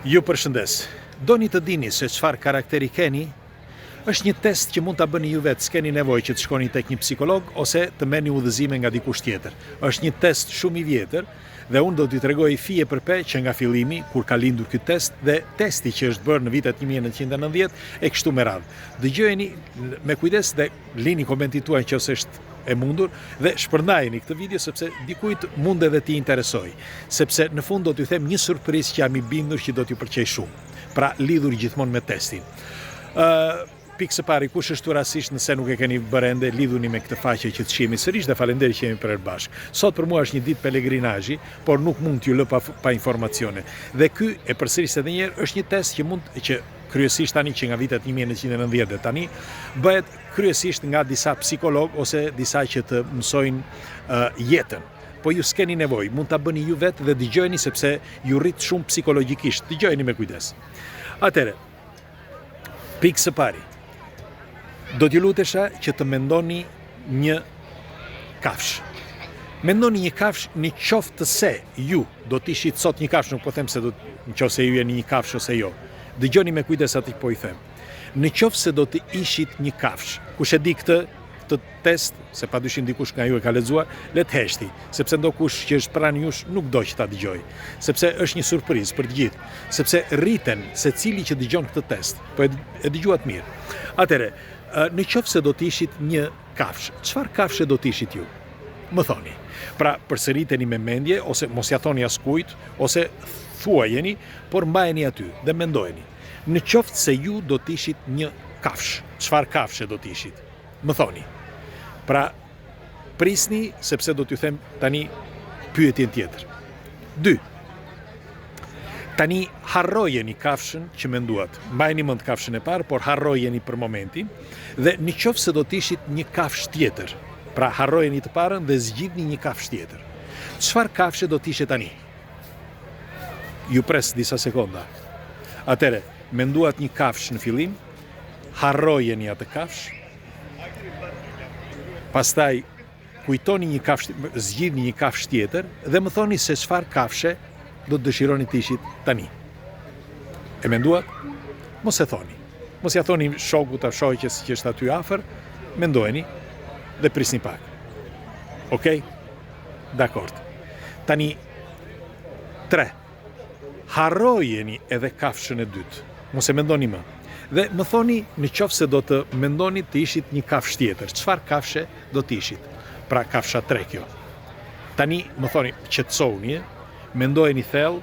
Ju përshëndes. Doni të dini se çfarë karakteri keni? Është një test që mund ta bëni ju vetë, s'keni nevojë që të shkoni tek një psikolog ose të merrni udhëzime nga dikush tjetër. Është një test shumë i vjetër dhe unë do t'ju tregoj fije për pe që nga fillimi kur ka lindur ky test dhe testi që është bërë në vitet 1990 e kështu me radhë. Dëgjojeni me kujdes dhe lini komentin tuaj nëse është e mundur dhe shpërndajeni këtë video sepse dikujt mund edhe t'i interesoj, sepse në fund do t'ju them një surprizë që jam i bindur që do t'ju pëlqej shumë. Pra lidhur gjithmonë me testin. Pikë së pari, kush është rastisht nëse nuk e keni bërë ende, lidhuni me këtë faqe që të shihemi sërish dhe faleminderit që jemi për bashkë. Sot për mua është një ditë pelegrinazhi, por nuk mund t'ju lë pa informacione. Dhe ky e përsëris edhe një herë është një test që kryesisht tani që nga vitet 1990 dhe tani bëhet kryesisht nga disa psikolog ose disa që të mësojnë jetën. Po ju s'keni nevojë, mund ta bëni ju vetë dhe dëgjojeni sepse ju rrit shumë psikologjikisht. Dëgjojeni me kujdes. Atëre, pikë së pari. Do t'ju lutesha që të mendoni një kafsh. Mendoni një kafsh në qoftë se ju do t'ishit sot një kafsh, nuk po them se nëse ju jeni një kafsh ose jo. Dëgjoni me kujdes atë që po i them. Në qoftë se do të ishit një kafsh, kush e di këtë test, se padyshim dikush nga ju e ka lexuar, le të heshti, sepse ndokush që është pranë jush nuk do që ta dëgjoj, sepse është një surprizë për të gjithë, sepse rriten secili që dëgjon këtë test, po e dëgjuat mirë. Atëre, në qoftë se do të ishit një kafsh, çfarë kafshe do të ishit ju? Më thoni. Pra, përsëriteni me mendje ose mos ja thoni askujt ose thuajeni, por mbajeni aty dhe mendojeni. Në qoftë se ju do të ishit një kafsh, çfarë kafshe do të ishit? Më thoni. Pra, prisni sepse do t'ju them tani pyetjen tjetër. 2. Tani harrojeni kafshën që menduat. Mbajeni mend kafshën e parë, por harrojeni për momentin dhe në qoftë se do të ishit një kafsh tjetër. Pra, harrojeni të parën dhe zgjidhni një kafsh tjetër. Çfarë kafshe do të ishte tani? Ju pres disa sekonda. Atëre, menduat një kafsh në fillim, harrojeni atë kafsh. Pastaj kujtoni një kafsh, zgjidhni një kafsh tjetër dhe më thoni se çfarë kafshe do të dëshironi të ishit tani. E menduat? Mos e thoni. Mos ja thoni shokut apo shoqes që është aty afër, mendojeni dhe prisni pak. Okej? Dakord. Tani 3. Harrojeni edhe kafshën e dytë. Mos e mendoni më. Dhe më thoni në qoftë se do të mendoni të ishit një kafsh tjetër, çfarë kafshe do të ishit? Pra kafsha 3 kjo. Tani më thoni, qetësohuni, mendojeni thellë,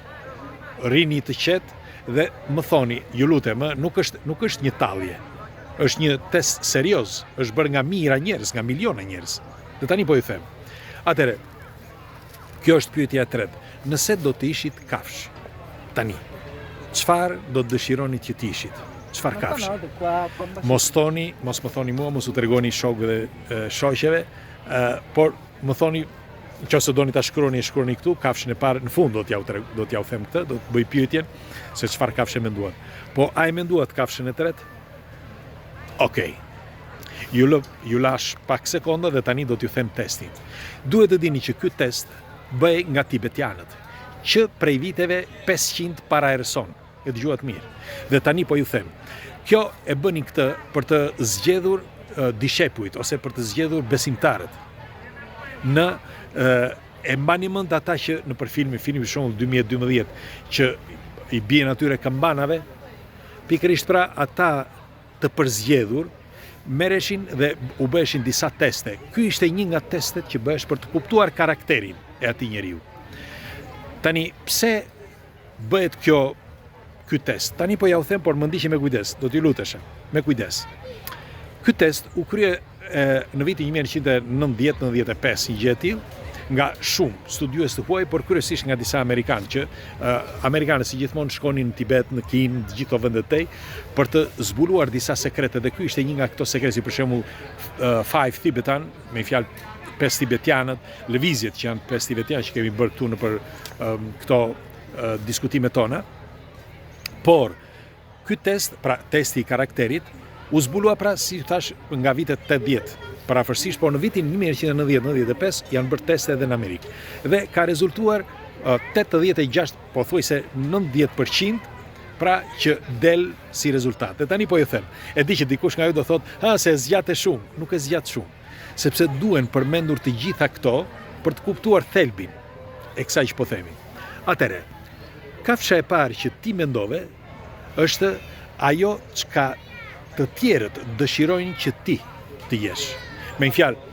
rini të qetë dhe më thoni, ju lutem, nuk është një tallje. Është një test serioz, është bërë nga mijëra njerëz, nga miliona njerëz. Dhe tani po ju them. Atëre, kjo është pyetja e tretë. Nëse do të ishit kafsh, tani, çfarë do të dëshironi që të ishit? Çfarë kafsh? Mos më thoni mua, mos u tregoni shokëve dhe shoqeve, por më thoni, nëse doni ta shkruani këtu, kafshën e parë në fund do t'ja u them këtë, do të bëj pyetjen se çfarë kafshë menduat. Po a e menduat kafshën e tretë? Okej. Ju lash pak sekonda dhe tani do t'ju them testin. Duhet të dini që ky test bëhet nga tibetianët, që prej viteve 500 para erëson. E dëgjuat mirë. Dhe tani po ju them. Kjo e bënin këtë për të zgjedhur dishepujt ose për të zgjedhur besimtarët. E mbani mend ata që në filmi për shembull 2012 që i bien atyre kambanave, pikërisht pra ata të përzgjedhur merreshin dhe u bëheshin disa teste. Ky ishte një nga testet që bëhesh për të kuptuar karakterin e atij njeriu. Tani pse bëhet ky test? Tani po ja u them, por më ndiqni me kujdes, do t'ju lutesha, me kujdes. Ky test u krye në vitin 1990-95, një gjë e tillë, nga shumë studiues të huaj, por kryesisht nga disa amerikanë, që amerikanët si gjithmonë shkonin në Tibet, në Kinë, në gjithë vendet tej, për të zbuluar disa sekrete, dhe ky ishte një nga këto sekrete, si për shembull 5 Tibetan, me fjalë 5 tibetianët, lëvizjet që janë 5 tibetianë që kemi bërë këtu në për këto diskutimet tona. Por, ky test, pra testi i karakterit, u zbulua pra, si thash, nga vitet 80, parafërsisht, por në vitin 1990-95 janë bërë teste edhe në Amerikë. Dhe ka rezultuar 86, pothuajse 90% pra që del si rezultat. E tani po ju them, e di që dikush nga ju do thotë, se zgjat e shumë, nuk e zgjat shumë, sepse duhen përmendur të gjitha këto për të kuptuar thelbin e kësaj që po themi. Atëre, kafsha e parë që ti mendove është ajo çka të tjerët dëshirojnë që ti të jesh. Me një fjalë,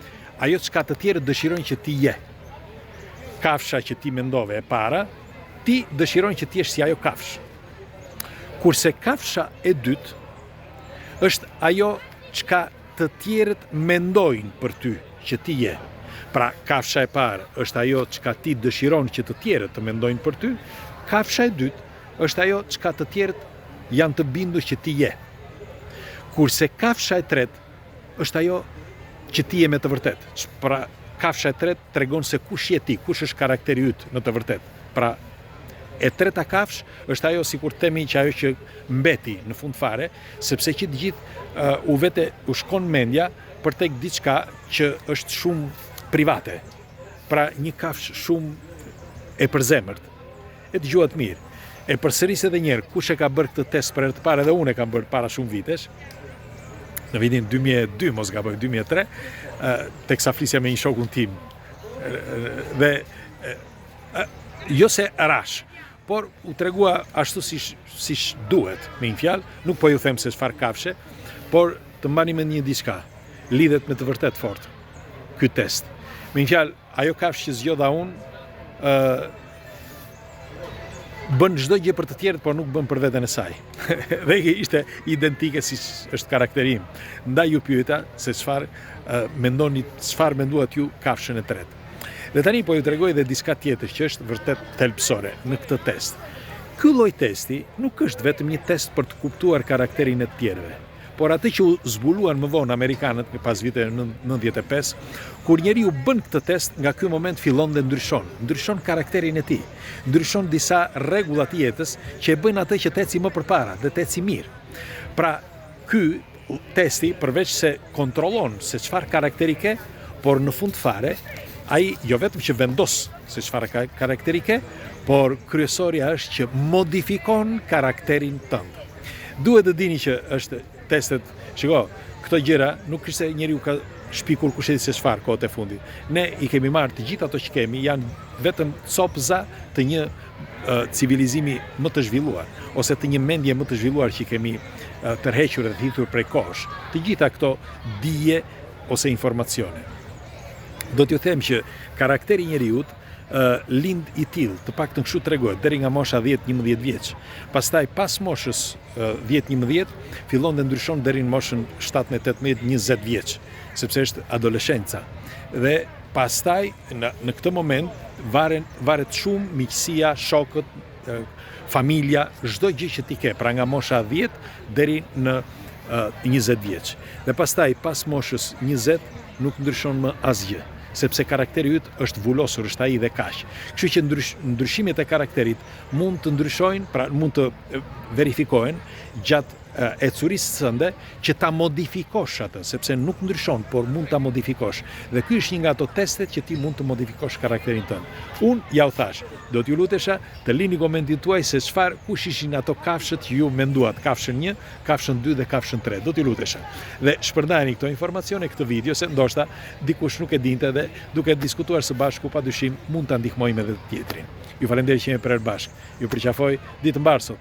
ajo çka të tjerët dëshirojnë që ti je. Kafsha që ti mendove e para, ti dëshirojnë që ti jesh si ajo kafshë. Kurse kafsha e dytë është ajo çka të tjerët mendojnë për ty që ti je. Pra, kafsha e parë është ajo çka ti dëshiron që të tjerët të mendojnë për ty, kafsha e dytë është ajo çka të tjerët janë të bindur që ti je. Kurse kafsha e tretë është ajo që ti je me të vërtet. Pra, kafsha e tretë tregon se kush je ti, kush është karakteri yt në të vërtet. Pra, e treta kafsh është ajo, sikur themi, që ajo që mbeti në fund fare, sepse që të gjithë u shkon mendja për tek diçka që është shumë private. Pra, një kafsh shumë e përzemërt. E dëgjuat mirë. E përsëris edhe njerë, kush e ka bërë këtë test për herë të parë, dhe unë e kam bërë para shumë vitesh, në vitin 2002, mos gaboj 2003, teksa flisja me një shokun tim. Dhe jo se rash, por u tregua ashtu si duhet, me një fjalë, nuk po ju them se çfarë kafshe, por të mbani me një diçka, lidhet me të vërtet fort ky test. Me një fjalë, ajo kafshë që zgjodha unë bën çdo gjë për të tjerët, por nuk bën për veten e saj. Dhe ishte identike si është karakteri im. Ndaj ju pyeta se çfarë menduat ju kafshën e tretë. Dhe tani po ju tregoj edhe diçka tjetër që është vërtet thelbësore në këtë test. Ky lloj testi nuk është vetëm një test për të kuptuar karakterin e të tjerëve, por atë që u zbuluan më vonë amerikanët pas viteve 95, kur njeriu bën këtë test, nga ky moment fillon dhe ndryshon karakterin e tij, ndryshon disa rregulla të jetës që e bëjnë atë që të eci më përpara dhe të eci mirë. Pra, ky testi përveç se kontrollon se çfarë karakteri ke, por në fund fare ai jo vetëm që vendos se çfarë karakteri ke, por kryesorja është që modifikon karakterin tënd. Duhet të dini që është testet, shiko, këto gjëra nuk është se njeriu ka shpikur kush e di se çfarë kohët e fundit. Ne i kemi marrë të gjitha ato që kemi, janë vetëm copza të një civilizimi më të zhvilluar, ose të një mendje më të zhvilluar që kemi tërhequr dhe të hitur prej kohësh. Të gjitha këto dije ose informacione. Do t'ju them që karakteri i njeriut lind i tillë, të paktën kështu tregohet, deri nga mosha 10-11 vjeç. Pastaj pas moshës 10-11 fillon dhe ndryshon deri në moshën 17-18-20 vjeç, sepse është adoleshenca. Dhe pastaj në këtë moment varet shumë miqësia, shokët, familja, çdo gjë që ti ke, pra nga mosha 10 deri në 20 vjeç. Dhe pastaj pas moshës 20 nuk ndryshon më asgjë, sepse karakteri yt është vulosur, është ai dhe kaq. Kështu që ndryshimet e karakterit mund të ndryshojnë, pra mund të verifikohen gjatë ecurisë sënde që ta modifikosh atë, sepse nuk ndryshon, por mund ta modifikosh. Dhe ky është një nga ato testet që ti mund të modifikosh karakterin tënd. Unë ja u thash, do t'ju lutesha të lini komentin tuaj se kush ishin ato kafshët që ju menduat, kafshën 1, kafshën 2 dhe kafshën 3. Do t'ju lutesha. Dhe shpërndajeni këto informacione, këtë video, se ndoshta dikush nuk e dinte dhe duke diskutuar së bashku padyshim mund ta ndihmojmë edhe të tjetrin. Ju falenderoj që jemi për bashkë. Ju përqafoj, ditë mbar sot.